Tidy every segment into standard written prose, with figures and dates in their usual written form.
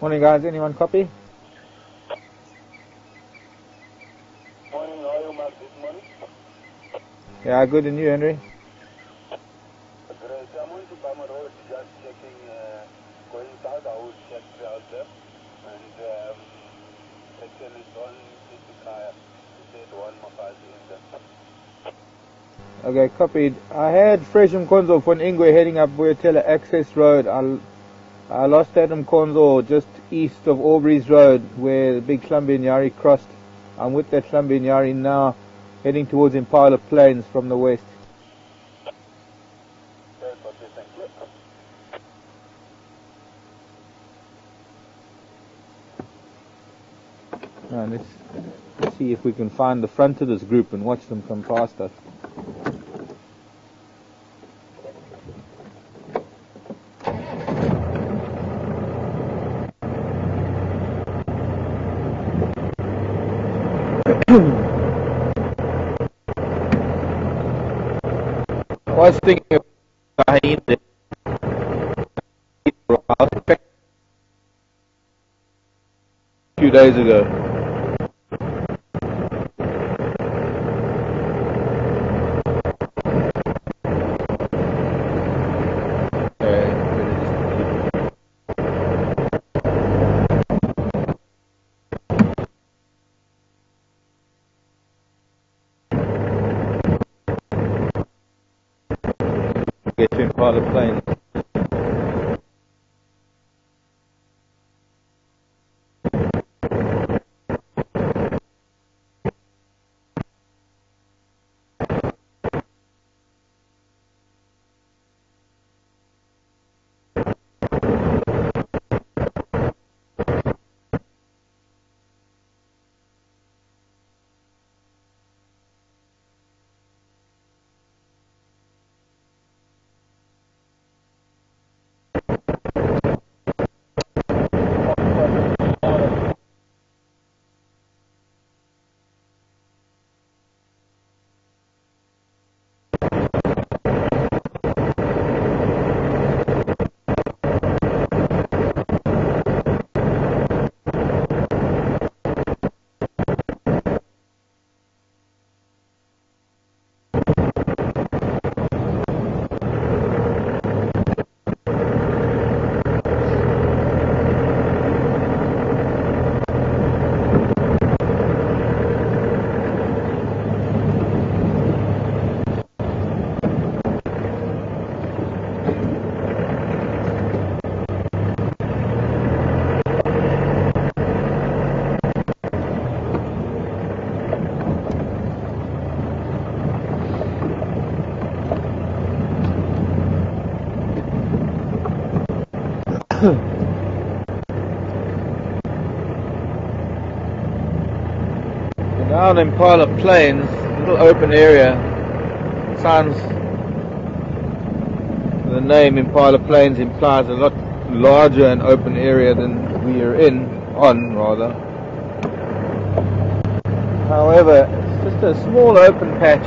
Morning guys, anyone copy? Morning, how are you, Marc, this morning? Yeah, good, and you, Henry? Great, I'm on to Bama Road, just checking, going south, I will check out there. And actually, don't hit the car, you said one more car in there. Okay, copied. I had Fresham Konzo from Ingwe heading up Boyatela Access Road. I lost Adam Konzo just east of Aubrey's Road where the big Hlambanyari crossed. I'm with that Hlambanyari now, heading towards Impala Plains from the west. Now let's see if we can find the front of this group and watch them come past us. I was thinking about it a few days ago. Get to Impala Plains. Down in Impala Plains, little open area. Sounds, the name Impala Plains implies a lot larger and open area than we are on rather. However, it's just a small open patch,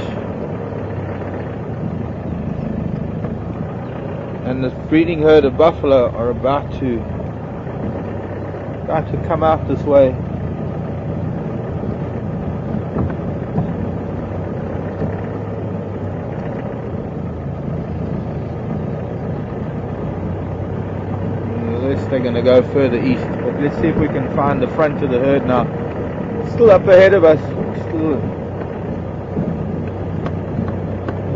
and this breeding herd of buffalo are about to come out this way. They're going to go further east, but let's see if we can find the front of the herd now. It's still up ahead of us, still a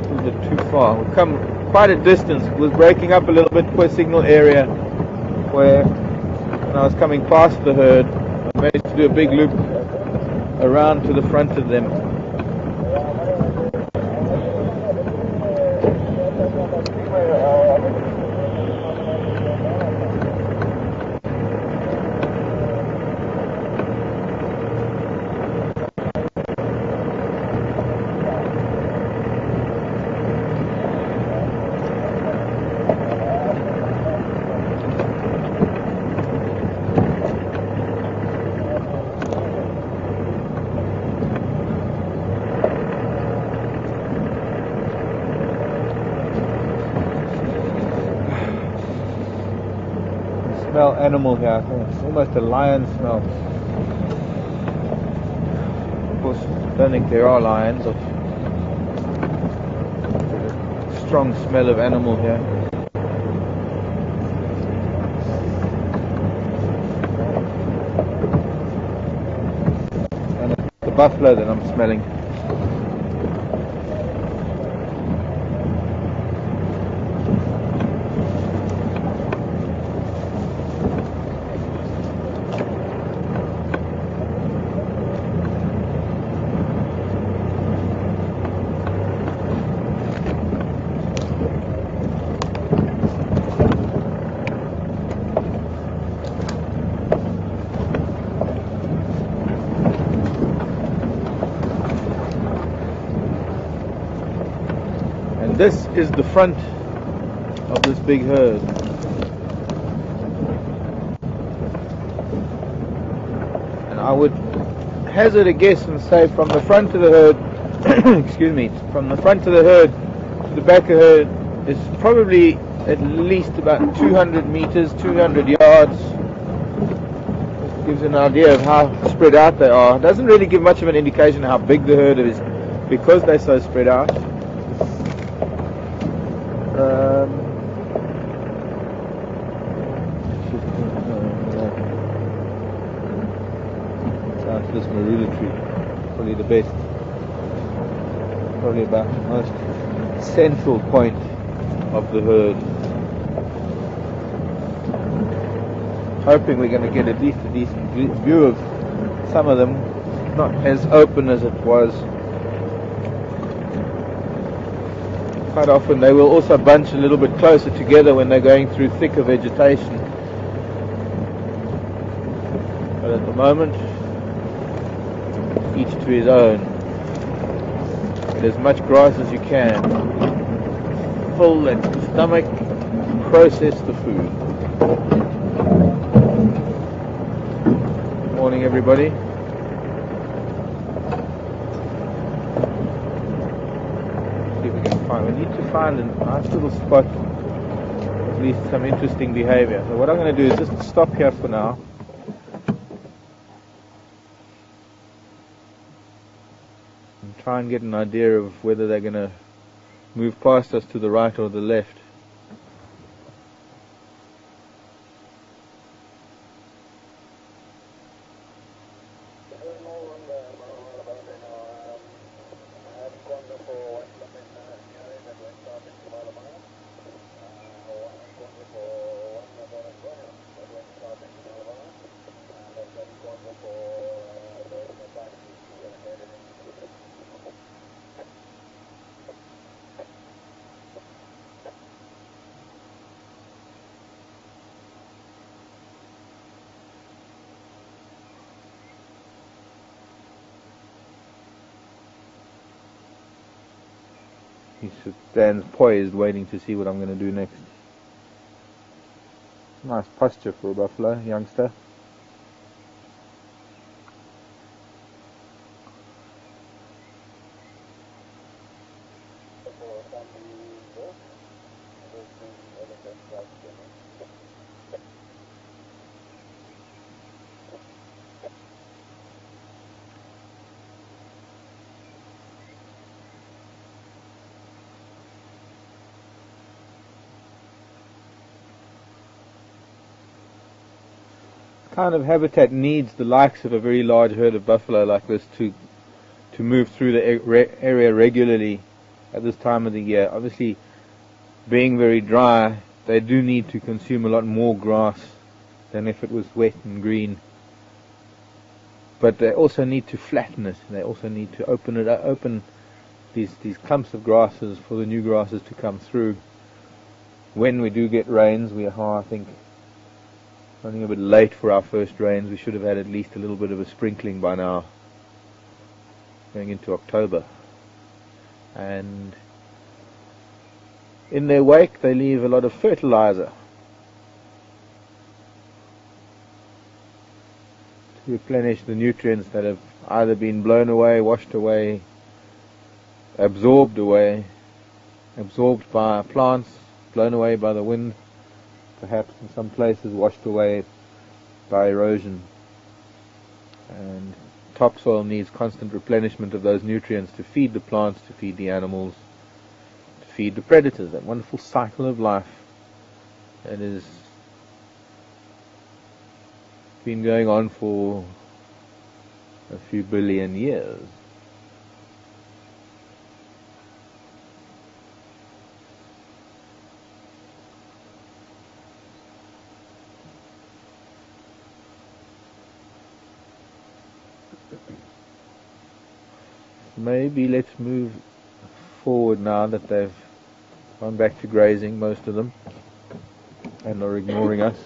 little bit too far. We've come quite a distance. It was breaking up a little bit for a signal area where when I was coming past the herd I managed to do a big loop around to the front of them. smell animal here. It's almost a lion smell. Of course, I don't think there are lions. Strong smell of animal here. And it's the buffalo that I'm smelling. This is the front of this big herd. And I would hazard a guess and say from the front of the herd, excuse me, from the front of the herd to the back of the herd is probably at least about 200 meters, 200 yards. This gives an idea of how spread out they are. It doesn't really give much of an indication how big the herd is because they're so spread out. Down to this marula tree, probably the best, probably about the most central point of the herd. Hoping we're going to get at least a decent view of some of them, not as open as it was. Quite often they will also bunch a little bit closer together when they're going through thicker vegetation. But at the moment, each to his own. Get as much grass as you can. Fill that stomach, process the food. Good morning, everybody. We need to find a nice little spot, at least some interesting behavior. So what I'm going to do is just stop here for now. And try and get an idea of whether they're going to move past us to the right or the left. He stands poised, waiting to see what I'm going to do next. Nice posture for a buffalo, youngster. Kind of habitat needs the likes of a very large herd of buffalo like this to move through the area regularly at this time of the year. Obviously, being very dry, they do need to consume a lot more grass than if it was wet and green. But they also need to flatten it. They also need to open these clumps of grasses for the new grasses to come through. When we do get rains, we are, I think, running a bit late for our first rains. We should have had at least a little bit of a sprinkling by now, going into October. And in their wake they leave a lot of fertilizer to replenish the nutrients that have either been blown away, washed away, absorbed by plants, blown away by the wind, perhaps in some places washed away by erosion. And topsoil needs constant replenishment of those nutrients to feed the plants, to feed the animals, to feed the predators. That wonderful cycle of life that has been going on for a few billion years. Maybe let's move forward now that they've gone back to grazing, most of them, and are ignoring us.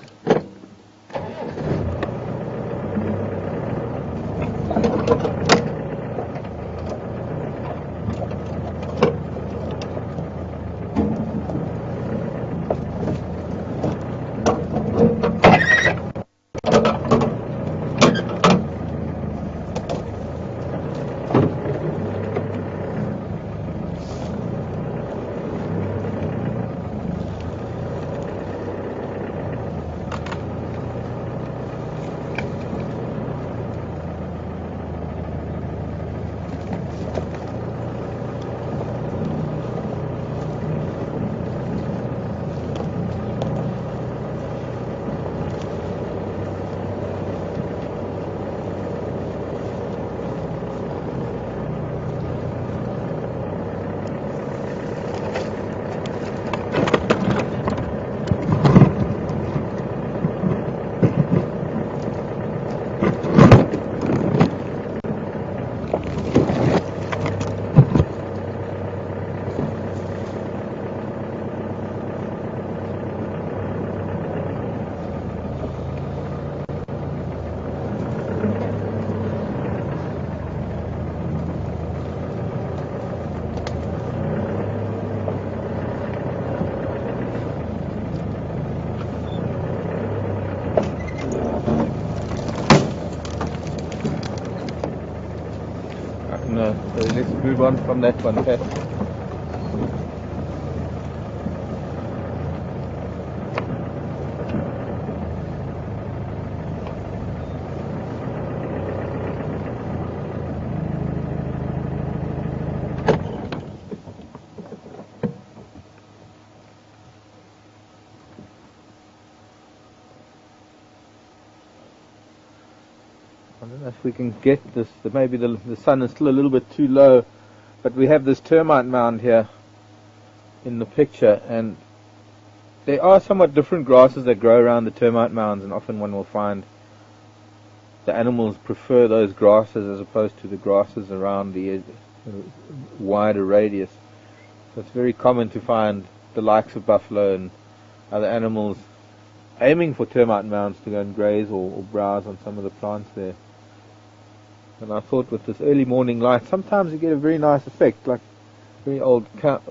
No, so let's move on from that one, Pat. I don't know if we can get this. Maybe the sun is still a little bit too low, but we have this termite mound here in the picture, and there are somewhat different grasses that grow around the termite mounds, and often one will find the animals prefer those grasses as opposed to the grasses around the wider radius. So it's very common to find the likes of buffalo and other animals aiming for termite mounds to go and graze or browse on some of the plants there. And I thought with this early morning light, sometimes you get a very nice effect, like very old cow.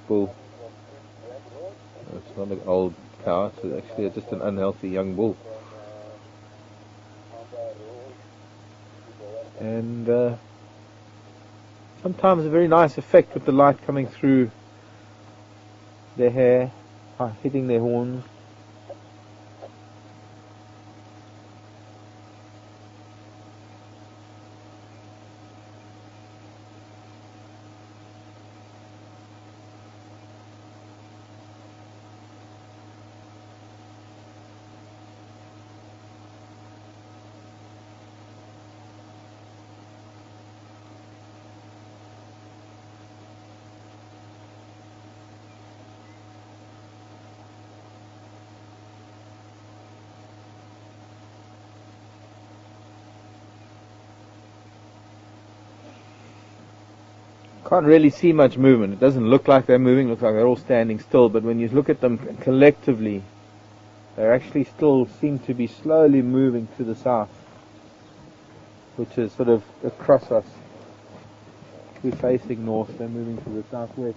Bull. It's not an old cow, it's actually just an unhealthy young bull. And sometimes a very nice effect with the light coming through their hair, hitting their horns. Can't really see much movement. It doesn't look like they're moving, it looks like they're all standing still, but when you look at them collectively, they actually still seem to be slowly moving to the south, which is sort of across us. We're facing north, they're moving to the southwest.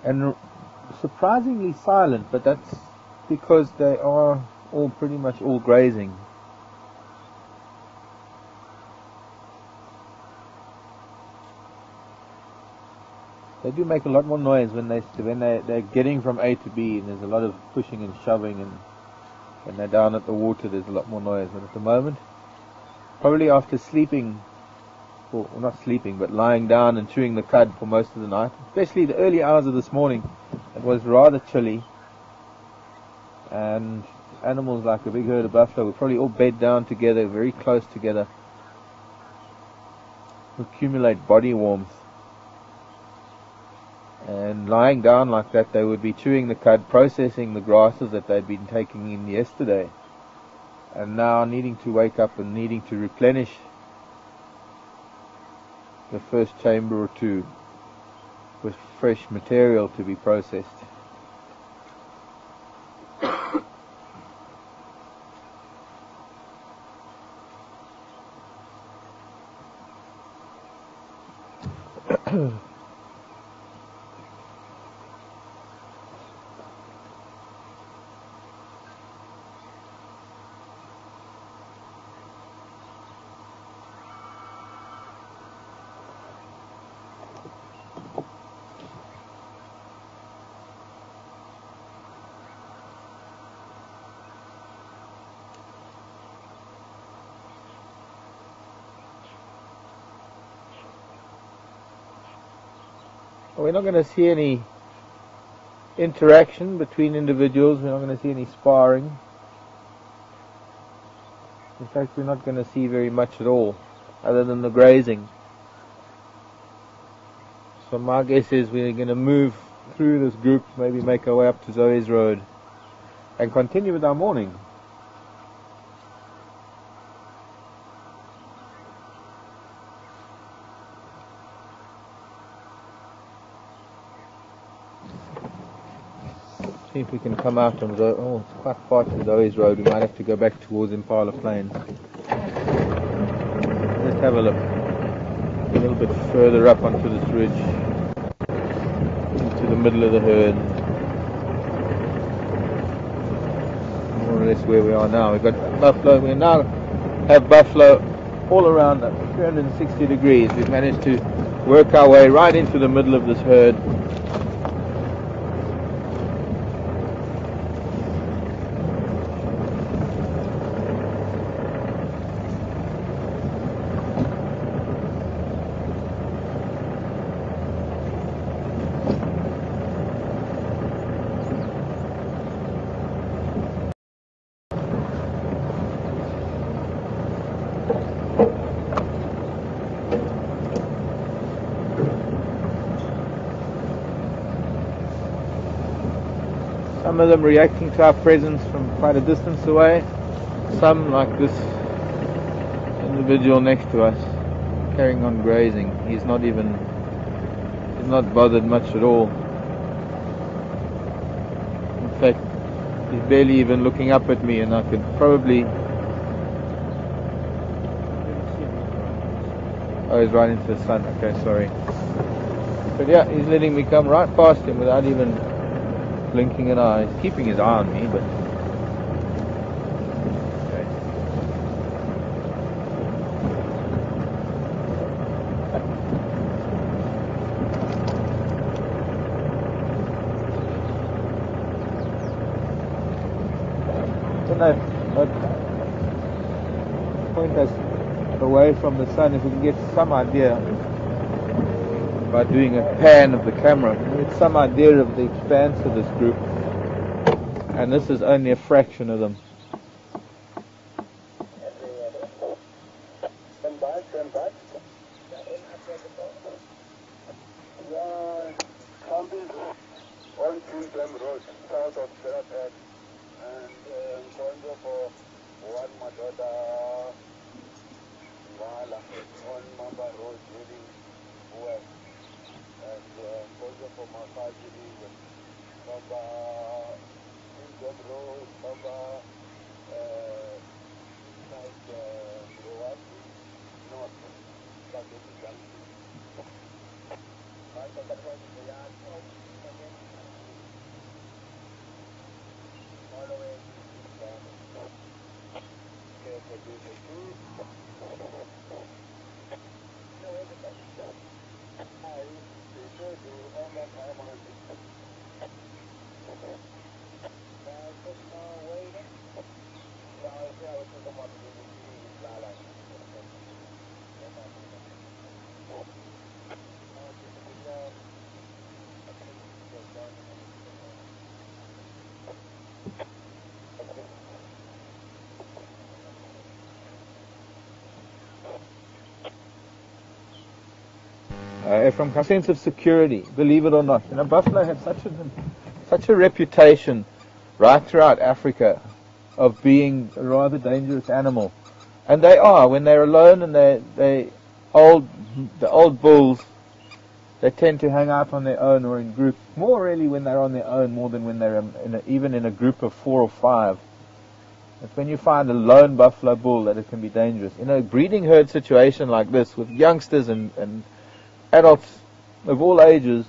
And surprisingly silent, but that's because they are all pretty much all grazing. They do make a lot more noise when they're getting from A to B, and there's a lot of pushing and shoving, and when they're down at the water there's a lot more noise. But at the moment, probably after sleeping, or not sleeping, but lying down and chewing the cud for most of the night, especially the early hours of this morning, it was rather chilly, and animals like a big herd of buffalo were probably all bed down together, very close together, accumulate body warmth. And lying down like that, they would be chewing the cud, processing the grasses that they'd been taking in yesterday, and now needing to wake up and needing to replenish the first chamber or two with fresh material to be processed. We're not going to see any interaction between individuals. We're not going to see any sparring. In fact, we're not going to see very much at all, other than the grazing. So my guess is we're going to move through this group, maybe make our way up to Zoe's Road, and continue with our morning. See if we can come out on Zoe. Oh, it's quite far to Zoe's Road. We might have to go back towards Impala Plains. Let's have a look. A little bit further up onto this ridge, into the middle of the herd. More or less where we are now. We've got buffalo. We now have buffalo all around at 360 degrees. We've managed to work our way right into the middle of this herd. Some of them reacting to our presence from quite a distance away. Some, like this individual next to us, carrying on grazing. He's not bothered much at all. In fact, he's barely even looking up at me, and I could probably... Oh, he's right into the sun. Okay, sorry. But yeah, he's letting me come right past him without even blinking an eye. He's keeping his eye on me, but okay. Don't know, but point us away from the sun if we can get some idea by doing a pan of the camera. Get some idea of the expanse of this group, and this is only a fraction of them. Stand by. Camp is on Queensland Road, south of Serapet, and Nkonzo for one Madoda Wala on Mamba Road heading west, and Nkonzo for Mafaji Mamba Queensland Road, Mamba South Rowati, north, Bageti Junction. From a sense of security, believe it or not. You know, buffalo have such a reputation right throughout Africa of being a rather dangerous animal. And they are, when they're alone and the old bulls, they tend to hang out on their own or in groups, more really when they're on their own more than when they're even in a group of 4 or 5. It's when you find a lone buffalo bull that it can be dangerous. In a breeding herd situation like this, with youngsters and adults of all ages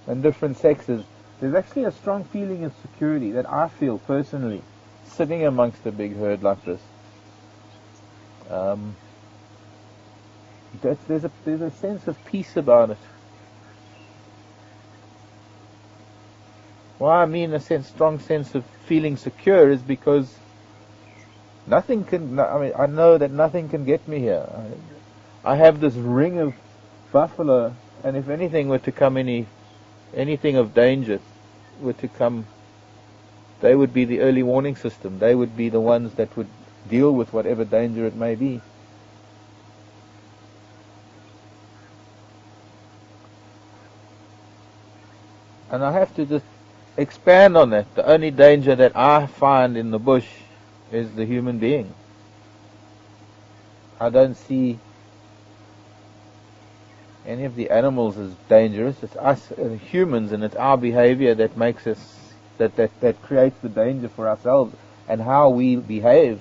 and different sexes, there's actually a strong feeling of security that I feel personally sitting amongst a big herd like this. There's a sense of peace about it. Why I mean strong sense of feeling secure is because nothing can. I mean, I know that nothing can get me here. I have this ring of buffalo, and if anything were to come, anything of danger were to come, they would be the early warning system. They would be the ones that would deal with whatever danger it may be. And I have to just expand on that. The only danger that I find in the bush is the human being. I don't see any of the animals as dangerous. It's us humans, and it's our behavior that makes us, that creates the danger for ourselves, and how we behave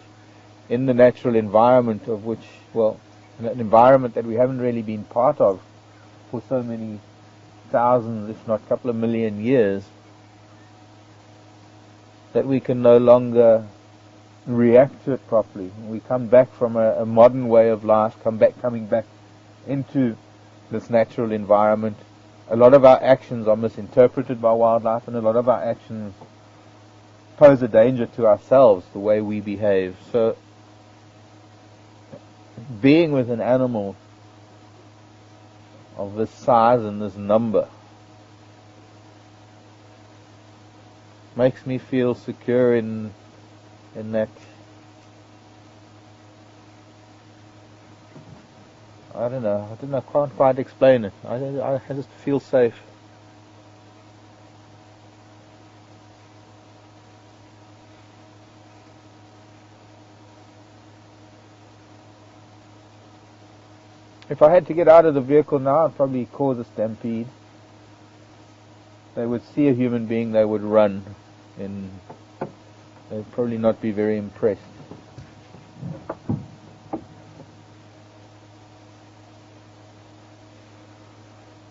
in the natural environment of which, well, an environment that we haven't really been part of for so many thousands, if not a couple of million years, that we can no longer react to it properly. We come back from a modern way of life, coming back into this natural environment. A lot of our actions are misinterpreted by wildlife, and a lot of our actions pose a danger to ourselves, the way we behave. So being with an animal of this size and this number makes me feel secure in that. I don't know, I can't quite explain it. I just feel safe. If I had to get out of the vehicle now, I'd probably cause a stampede. They would see a human being, they would run, and they'd probably not be very impressed.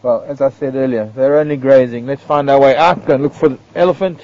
Well, as I said earlier, they're only grazing. Let's find our way out, go and look for the elephant.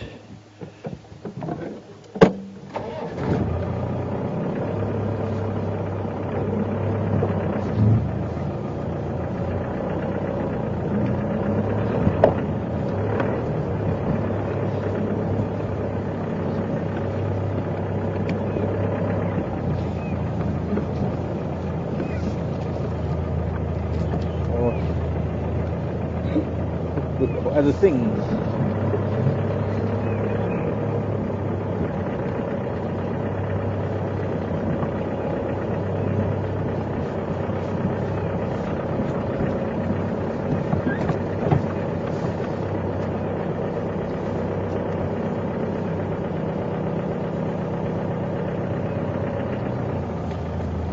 Other things.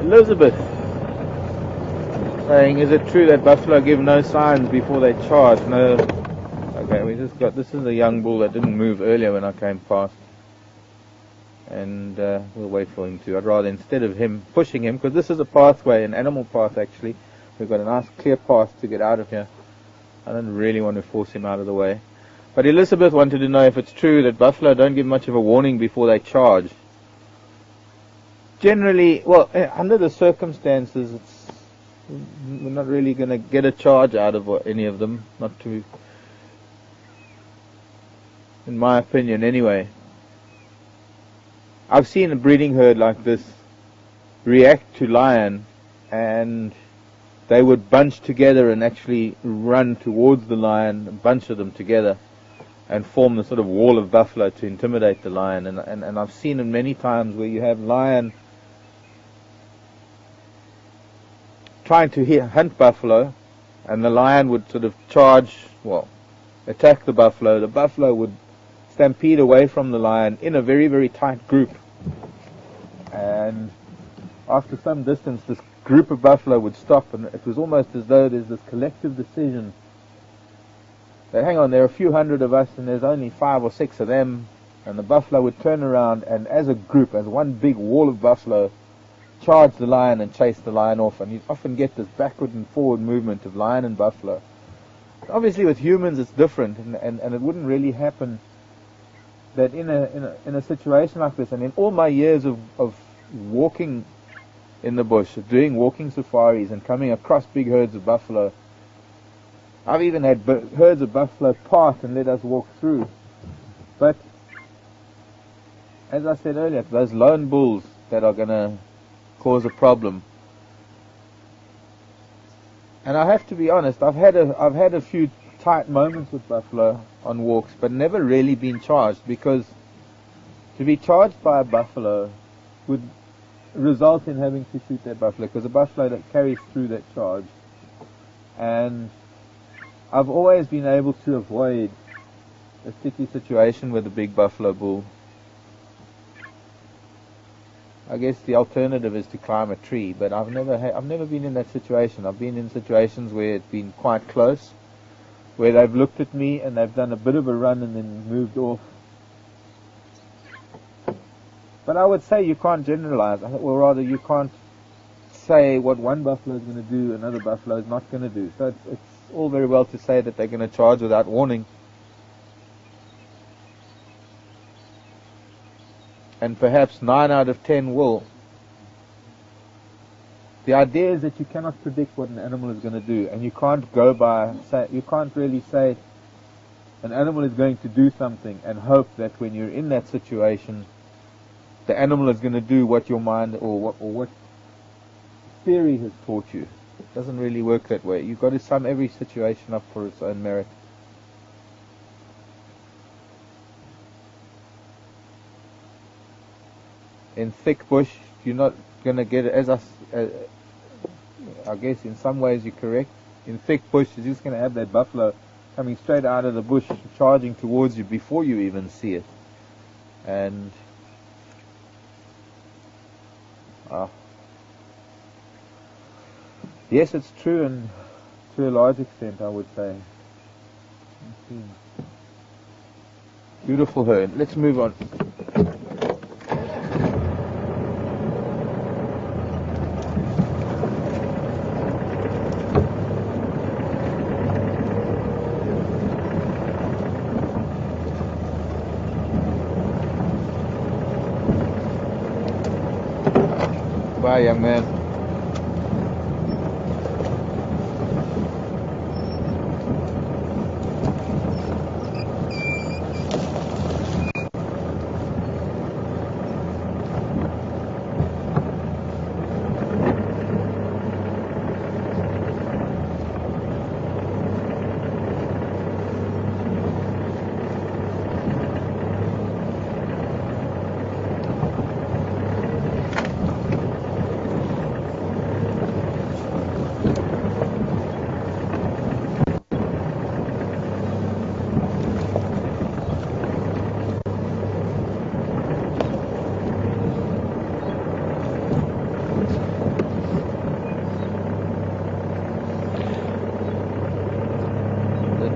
Elizabeth saying, is it true that buffalo give no signs before they charge? No. Okay, we just got, this is a young bull that didn't move earlier when I came past, and we'll wait for him to. I'd rather, instead of him pushing him, because this is a pathway, an animal path actually, we've got a nice clear path to get out of here. I don't really want to force him out of the way. But Elizabeth wanted to know if it's true that buffalo don't give much of a warning before they charge. generally, well, under the circumstances, we're not really going to get a charge out of any of them, not to, in my opinion anyway. I've seen a breeding herd like this react to lion, and they would bunch together and actually run towards the lion, a bunch of them together, and form the sort of wall of buffalo to intimidate the lion. And I've seen it many times where you have lion trying to hunt buffalo, and the lion would sort of charge, well, attack the buffalo. The buffalo would stampede away from the lion in a very, very tight group. And after some distance, this group of buffalo would stop, and it was almost as though there's this collective decision that, hang on, there are a few hundred of us, and there's only 5 or 6 of them, and the buffalo would turn around, and as a group, as one big wall of buffalo, charge the lion and chase the lion off. And you often get this backward and forward movement of lion and buffalo. Obviously with humans it's different, and it wouldn't really happen that in a situation like this. And in all my years of walking in the bush, doing walking safaris and coming across big herds of buffalo, I've even had herds of buffalo part and let us walk through. But as I said earlier, those lone bulls that are going to cause a problem. And I have to be honest, I've had a few tight moments with buffalo on walks, but never really been charged, because to be charged by a buffalo would result in having to shoot that buffalo, because a buffalo that carries through that charge. And I've always been able to avoid a sticky situation with a big buffalo bull. I guess the alternative is to climb a tree, but I've never been in that situation. I've been in situations where it's been quite close, where they've looked at me and they've done a bit of a run and then moved off. But I would say you can't generalize, or rather you can't say what one buffalo is going to do another buffalo is not going to do. So it's all very well to say that they're going to charge without warning. And perhaps 9 out of 10 will. The idea is that you cannot predict what an animal is going to do, and you can't you can't really say an animal is going to do something and hope that when you're in that situation, the animal is going to do what your mind or what theory has taught you. It doesn't really work that way. You've got to sum every situation up for its own merit. In thick bush, you're not going to get it. I guess in some ways you're correct. In thick bush, you're just going to have that buffalo coming straight out of the bush, charging towards you before you even see it. And yes, it's true, and to a large extent, I would say. Beautiful herd. Let's move on. Bye, young man.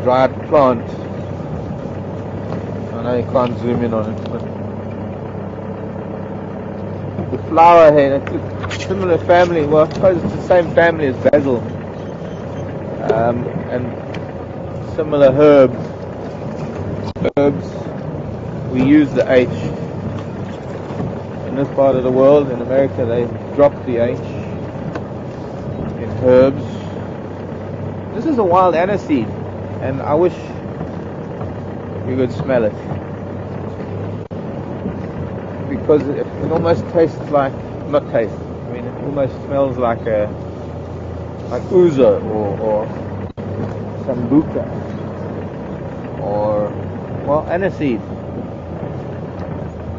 Dried plant. I know you can't zoom in on it, but the flower head, it's a similar family. Well, I suppose it's the same family as basil, and similar herbs. We use the H. in this part of the world. In America, they dropped the H in herbs. This is a wild aniseed, and I wish you could smell it, because it almost tastes like, not taste, I mean it almost smells like ouzo or sambuca or, well, aniseed,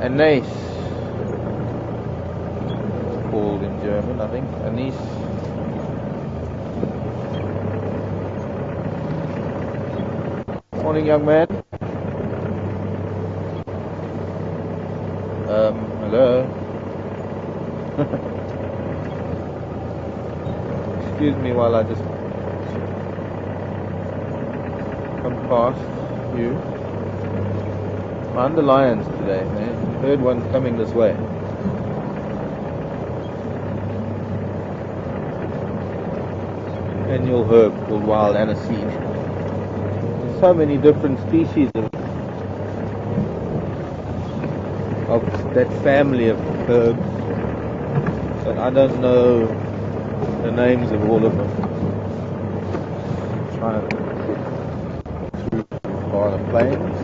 anise it's called in German, I think, anise. Morning, young man. Hello. Excuse me while I just come past you. Mind the lions today, man. Third one's coming this way. Annual herb called wild aniseed. There's so many different species of that family of herbs, but I don't know the names of all of them. I'm trying to get through far the plains.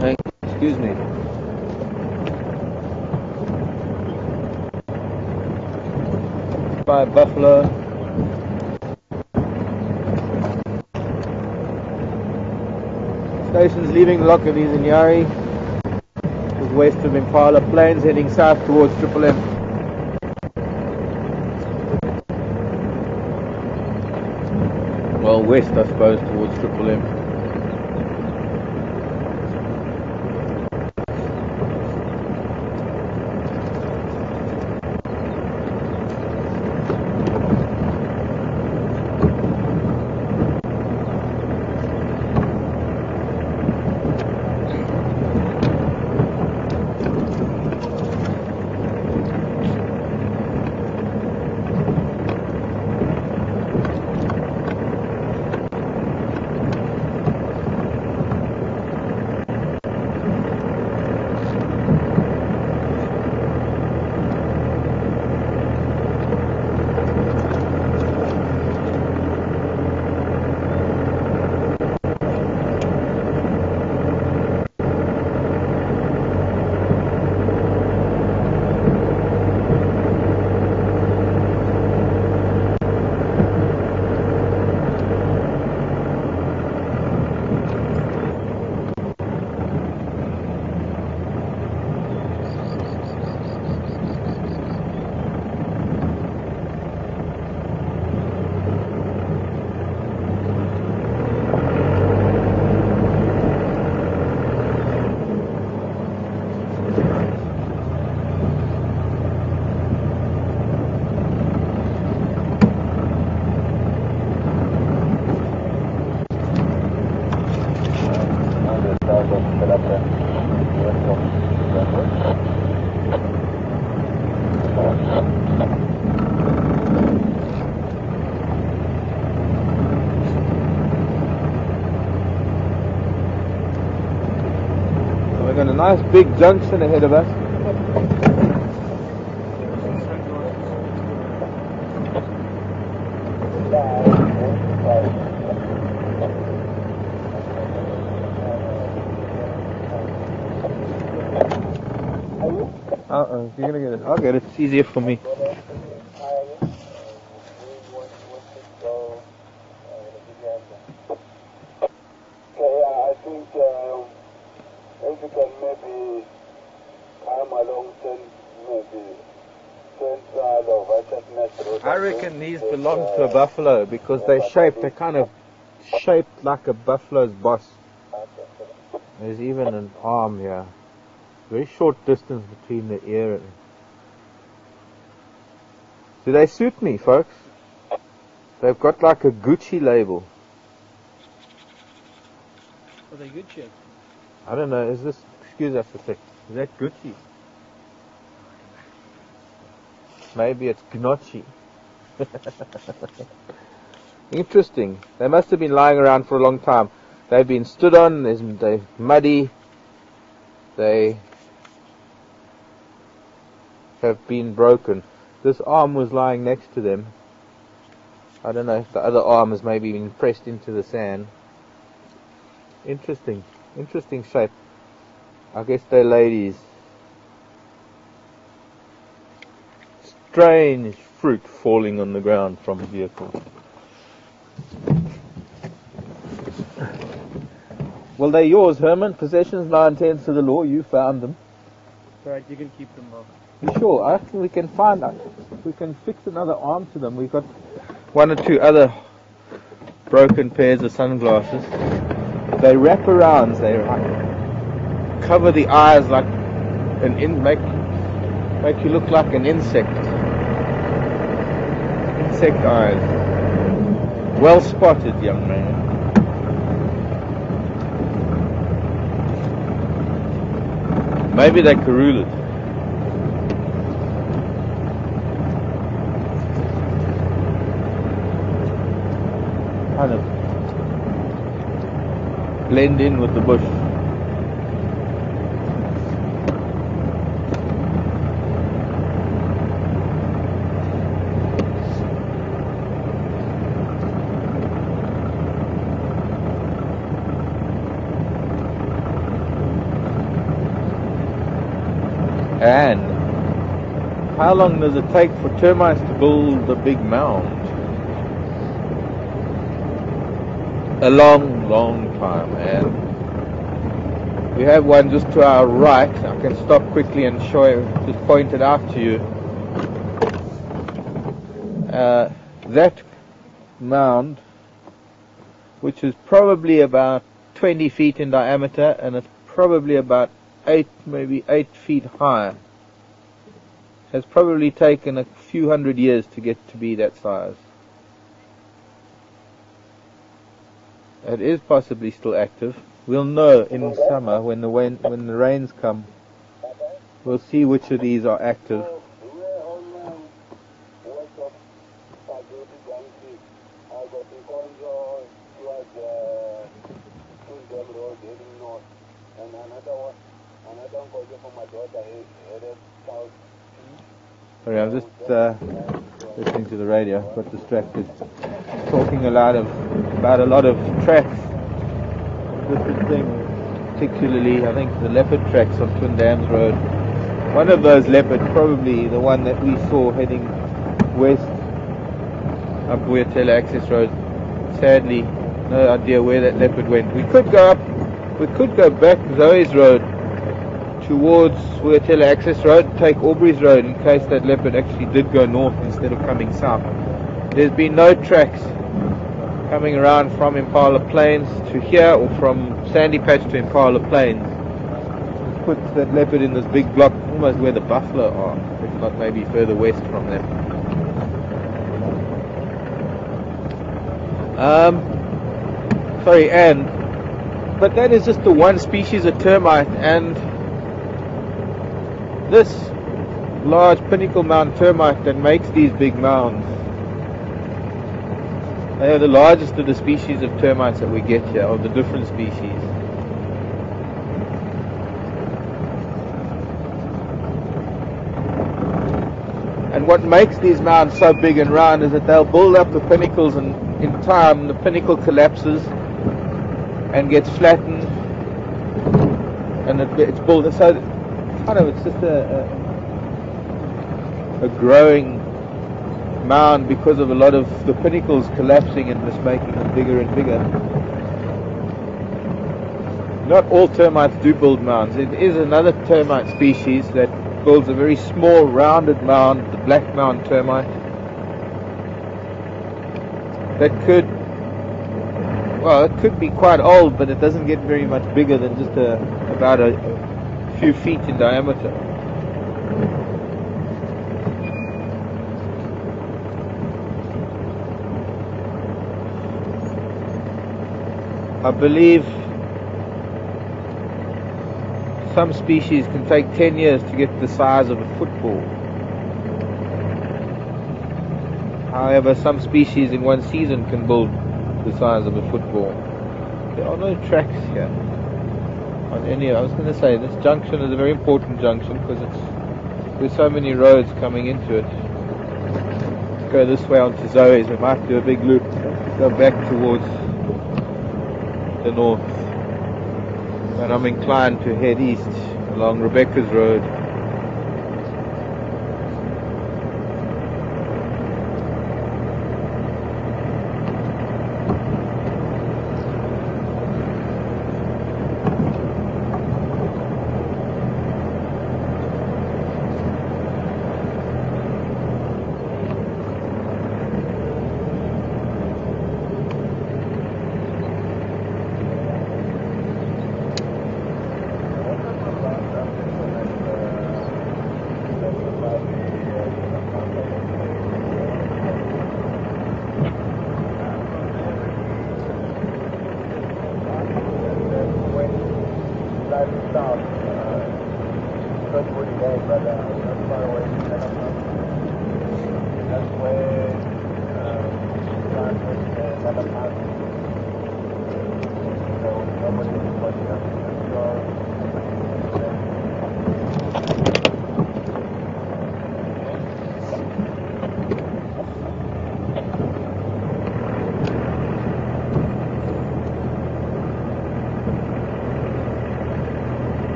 Hey, excuse me. By buffalo. Stations leaving Lockerbie in Yari, just west of Impala Plains, heading south towards Triple M. Well, west, I suppose, towards Triple M. We've got a nice big junction ahead of us. You're gonna get it. I'll get it. It's easier for me. I think if you can maybe come along maybe central of Western Road. I reckon these belong to a buffalo because they're kind of shaped like a buffalo's boss. There's even an arm here. Very short distance between the ear and... Do they suit me, folks? They've got like a Gucci label. Are they good shit? I don't know, is this... Excuse us a sec. Is that Gucci? Maybe it's Gnocchi. Interesting. They must have been lying around for a long time. They've been stood on, they're muddy, they have been broken. This arm was lying next to them. I don't know if the other arm has maybe been pressed into the sand. Interesting. Interesting shape. I guess they're ladies. Strange fruit falling on the ground from a vehicle. Well, they're yours, Herman. Possessions 9/10 to the law. You found them. Right, you can keep them, Marc. You sure? I think we can find out. We can fix another arm to them. We've got one or two other broken pairs of sunglasses. They wrap around. They cover the eyes like make you look like an insect. Insect eyes. Well spotted, young man. Maybe they caruled. Kind of blend in with the bush. And how long does it take for termites to build a big mound? A long, long time. And we have one just to our right. I can stop quickly and show you, just point it out to you. That mound, which is probably about 20 feet in diameter, and it's probably about maybe 8 feet high, has probably taken a few hundred years to get to be that size. It is possibly still active. We'll know in summer when the rains come. We'll see which of these are active. Sorry, I'm just listening to the radio. Got distracted. Talking about a lot of tracks, different things. Particularly, I think the leopard tracks on Twin Dams Road. One of those leopards, probably the one that we saw heading west up Boyatela Access Road. Sadly, no idea where that leopard went. We could go back Zoe's Road towards Boyatela Access Road, take Aubrey's Road in case that leopard actually did go north instead of coming south. There's been no tracks coming around from Impala Plains to here or from Sandy Patch to Impala Plains. Put that leopard in this big block almost where the buffalo are, if not maybe further west from them. But that is just the one species of termite, and this large pinnacle mound termite that makes these big mounds, they are the largest of the species of termites that we get here, of the different species. And what makes these mounds so big and round is that they'll build up the pinnacles, and in time the pinnacle collapses and gets flattened, and it's built. So it's just a growing mound because of a lot of the pinnacles collapsing and just making them bigger and bigger. Not all termites do build mounds. It is another termite species that builds a very small rounded mound, the black mound termite, that could be quite old, but it doesn't get very much bigger than just about a few feet in diameter. I believe some species can take 10 years to get the size of a football. However, some species in one season can build the size of a football. There are no tracks here on any. I was going to say this junction is a very important junction because there's so many roads coming into it. Let's go this way onto Zoe's. We might do a big loop, go back towards the north, and I'm inclined to head east along Rebecca's Road.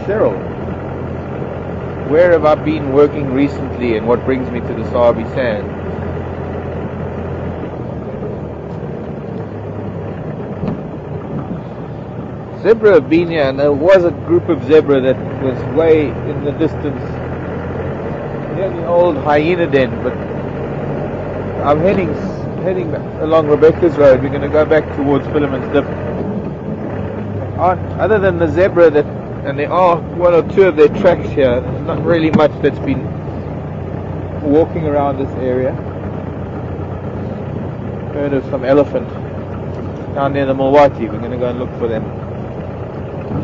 Cheryl, where have I been working recently and what brings me to the Sabi Sand? Zebra have been here, and there was a group of zebra that was way in the distance near the old hyena den, but I'm heading along Rebecca's Road. We're going to go back towards Philemon's Dip. Other than the zebra and there are one or two of their tracks here, there's not really much that's been walking around this area. Heard of some elephant down near the Milwaukee. We're going to go and look for them.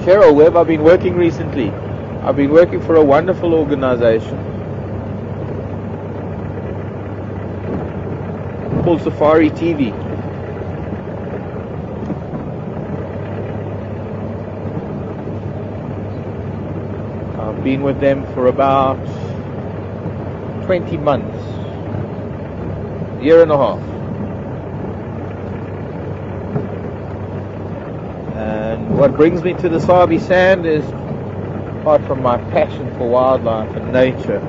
Cheryl, where have I been working recently? I've been working for a wonderful organization called Safari TV. I've been with them for about 20 months, year and a half. And what brings me to the Sabi Sand is, apart from my passion for wildlife and nature,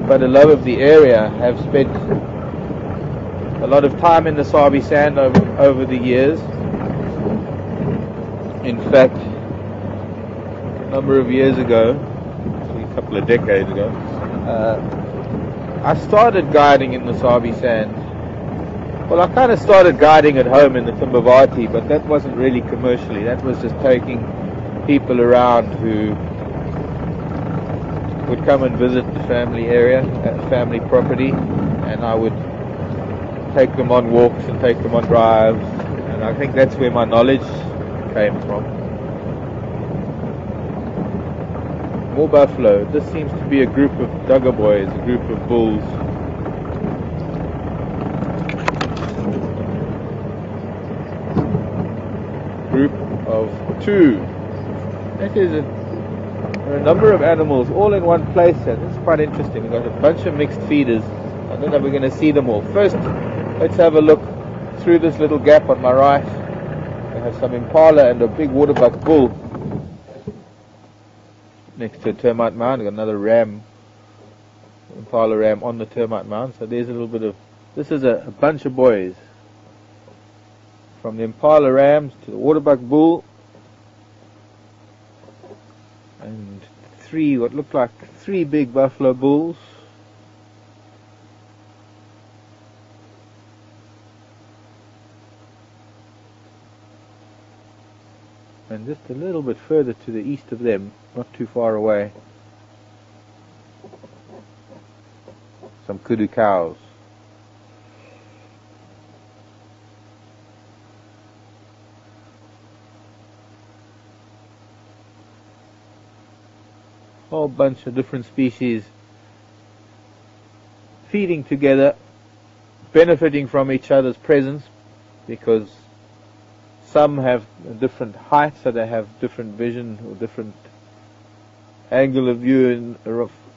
but a love of the area. Have spent a lot of time in the Sabi Sand over the years. In fact, a number of years ago, actually a couple of decades ago, I started guiding in the Sabi Sand. Well, I kind of started guiding at home in the Timbavati, but that wasn't really commercially. That was just taking people around who would come and visit the family area, family property, and I would take them on walks and take them on drives, and I think that's where my knowledge came from. More buffalo. This seems to be a group of Duggar boys, a group of bulls. Group of two. That is there are a number of animals all in one place here. This is quite interesting. We've got a bunch of mixed feeders. I don't know if we're going to see them all. First, let's have a look through this little gap on my right. We have some impala and a big waterbuck bull next to a termite mound. We've got another ram, impala ram on the termite mound. So there's a little bit of, this is a bunch of boys from the impala rams to the waterbuck bull, and what looked like three big buffalo bulls. And just a little bit further to the east of them, not too far away, some kudu cows. Whole bunch of different species feeding together, benefiting from each other's presence, because some have a different height, so they have different vision or different angle of view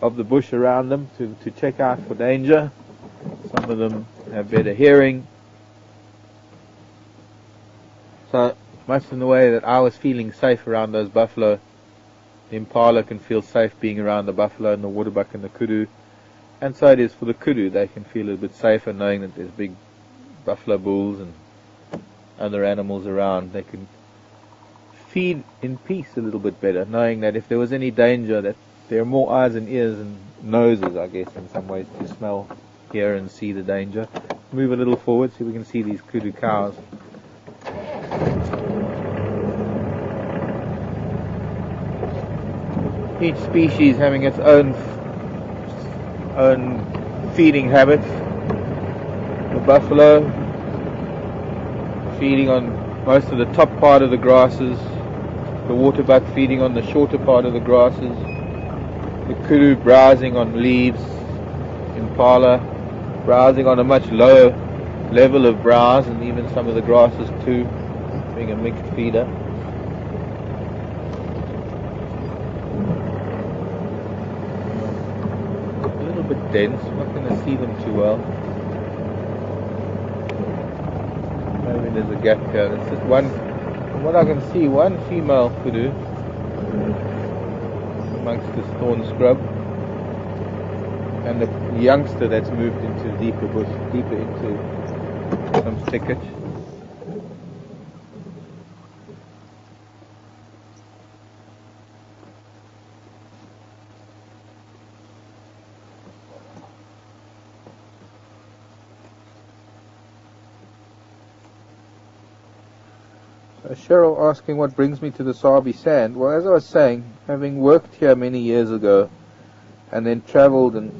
of the bush around them to check out for danger. Some of them have better hearing. So much in the way that I was feeling safe around those buffalo, the impala can feel safe being around the buffalo and the waterbuck and the kudu, and so it is for the kudu. They can feel a bit safer knowing that there's big buffalo bulls and other animals around. They can feed in peace a little bit better, knowing that if there was any danger, that there are more eyes and ears and noses, I guess, in some ways, to smell, hear and see the danger. Move a little forward so we can see these kudu cows. Each species having its own feeding habits. The buffalo feeding on most of the top part of the grasses, the waterbuck feeding on the shorter part of the grasses, the kudu browsing on leaves, impala browsing on a much lower level of browse, and even some of the grasses too, being a mixed feeder. Bit dense, I'm not going to see them too well. Maybe there's a gap here. It's just one, from what I can see, one female kudu amongst this thorn scrub, and the youngster that's moved into deeper bush, deeper into some thicket. Cheryl asking what brings me to the Sabi Sand. Well, as I was saying, having worked here many years ago and then travelled and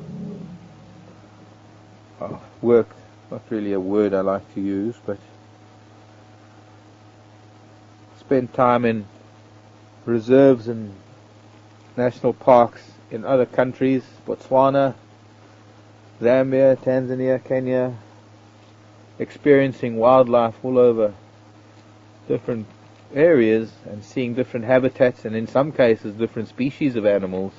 worked, not really a word I like to use, but spent time in reserves and national parks in other countries, Botswana, Zambia, Tanzania, Kenya, experiencing wildlife all over different areas and seeing different habitats, and in some cases different species of animals,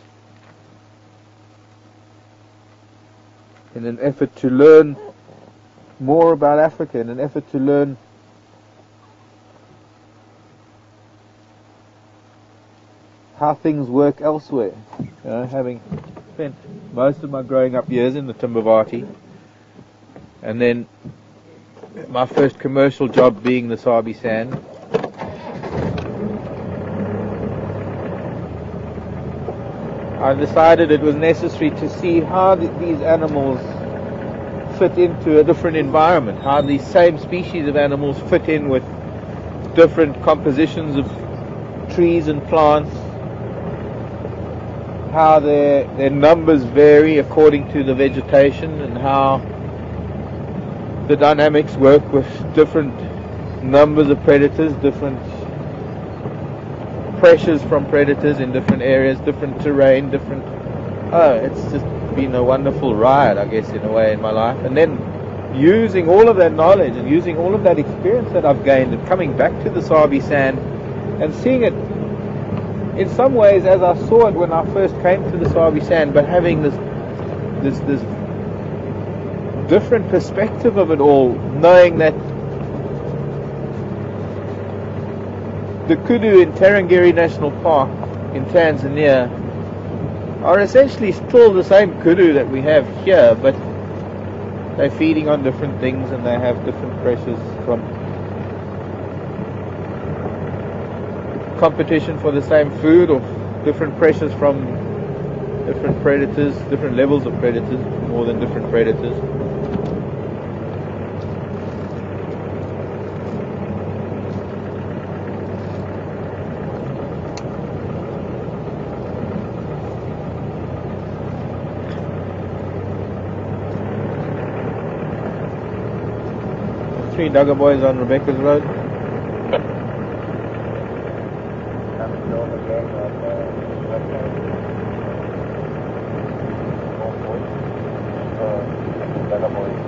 in an effort to learn more about Africa, in an effort to learn how things work elsewhere. You know, having spent most of my growing up years in the Timbavati, and then my first commercial job being the Sabi Sand, I decided it was necessary to see how these animals fit into a different environment, how these same species of animals fit in with different compositions of trees and plants, how their numbers vary according to the vegetation, and how the dynamics work with different numbers of predators, different pressures from predators in different areas, different terrain, different... it's just been a wonderful ride, I guess, in a way, in my life. And then using all of that knowledge and using all of that experience that I've gained and coming back to the Sabi Sand and seeing it in some ways as I saw it when I first came to the Sabi Sand, but having this different perspective of it all, knowing that the kudu in Tarangire National Park in Tanzania are essentially still the same kudu that we have here, but they're feeding on different things and they have different pressures from competition for the same food, or different pressures from different predators, different levels of predators, more than different predators. Three Duggar boys on Rebecca's Road. Coming home again on website. More boys. The other boys.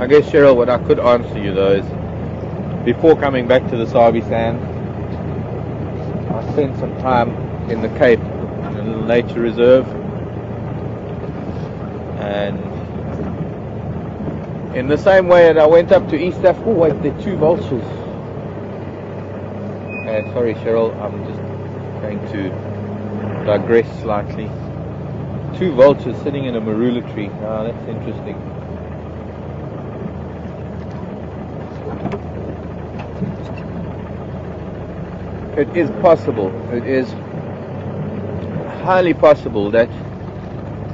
I guess, Cheryl, what I could answer you though is, before coming back to the Sabi Sand, I spent some time in the Cape, in a little nature reserve, and in the same way that I went up to East Africa. Oh wait, there are two vultures. Sorry, Cheryl, I'm just going to digress slightly. Two vultures sitting in a marula tree. Ah, that's interesting. It is possible, it is highly possible that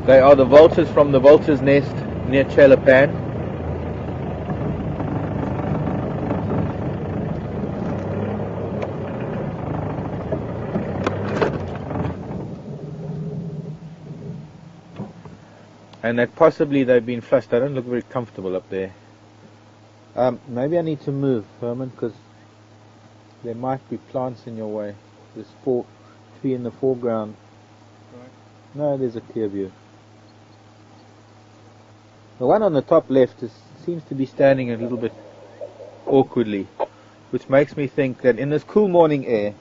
they are the vultures from the vulture's nest near Chelapan. And that possibly they've been flushed. I don't look very comfortable up there. Maybe I need to move, Herman, because there might be plants in your way. There's tree in the foreground. Right. No, there's a clear view. The one on the top left seems to be standing a little bit awkwardly, which makes me think that in this cool morning air,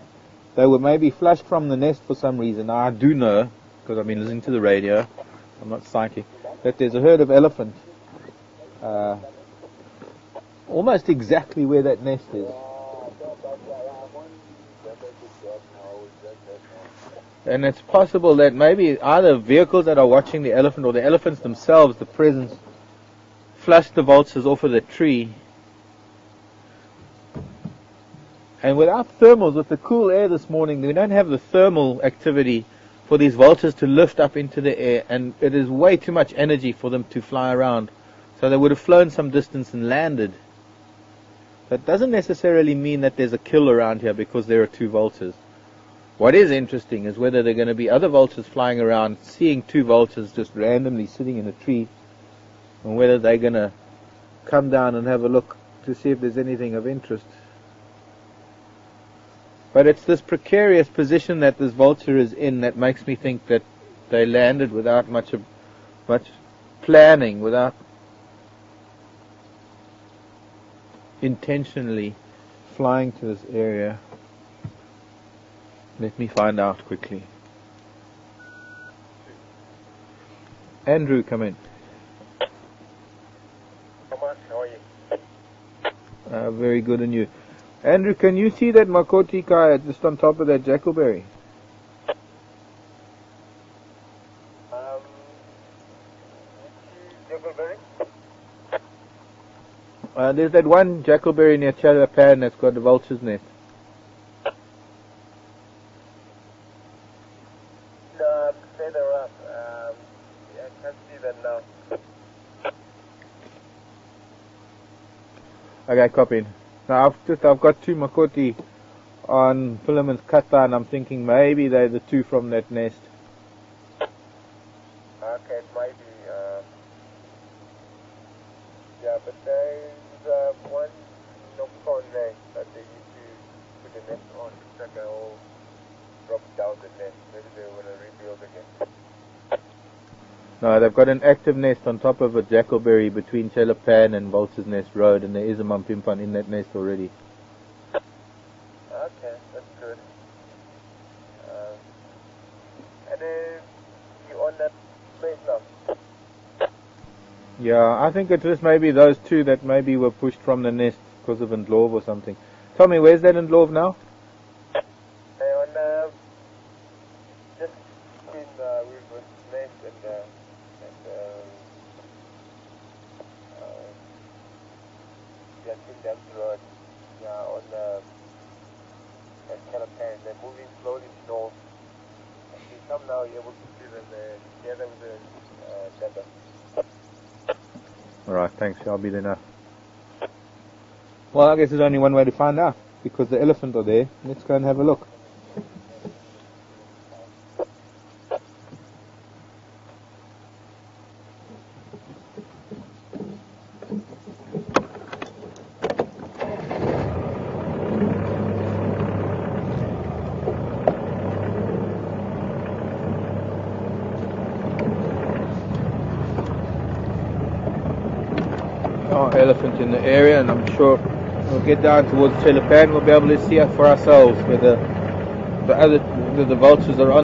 they were maybe flushed from the nest for some reason. Now, I do know, because I've been listening to the radio, I'm not psychic, that there's a herd of elephants almost exactly where that nest is. And it's possible that maybe either vehicles that are watching the elephant or the elephants themselves, the presence, flushed the vultures off of the tree. And without thermals, with the cool air this morning, we don't have the thermal activity for these vultures to lift up into the air, and it is way too much energy for them to fly around. So they would have flown some distance and landed. That doesn't necessarily mean that there's a kill around here because there are two vultures. What is interesting is whether there are going to be other vultures flying around, seeing two vultures just randomly sitting in a tree, and whether they're going to come down and have a look to see if there's anything of interest. But it's this precarious position that this vulture is in that makes me think that they landed without much planning, without intentionally flying to this area. Let me find out quickly. Andrew, come in. Hi, Marc, how are you? Very good, and you? Andrew, can you see that Makoti Kaya just on top of that jackleberry? Jackleberry? There's that one jackleberry near Chalapan that's got the vulture's nest. Further up. I can't see that now. Okay, copy. Now I've got two Makoti on Philemon's Kata, and I'm thinking maybe they're the two from that nest. Okay, it might be. Yeah, but there's one nopon there. nest on. It's like a whole drop down the nest. Maybe they want to rebuild again. No, they've got an active nest on top of a jackalberry between Telepan and Vulture's Nest Road, and there is a mumpimpan in that nest already. Okay, that's good. And then you on that place now? Yeah, I think it's just maybe those two that maybe were pushed from the nest because of Ndlov or something. Tell me, where's that Ndlov now? On just between River's Nest and King Dams Road. Yeah, on at Calapan. They're moving slowly north. If you come now, you're able to see them together with the Debba. Alright, thanks, I'll be there now. Well, I guess there's only one way to find out, because the elephant are there. Let's go and have a look. Elephant in the area, and I'm sure we'll get down towards Telepan, we'll be able to see it for ourselves whether the vultures are on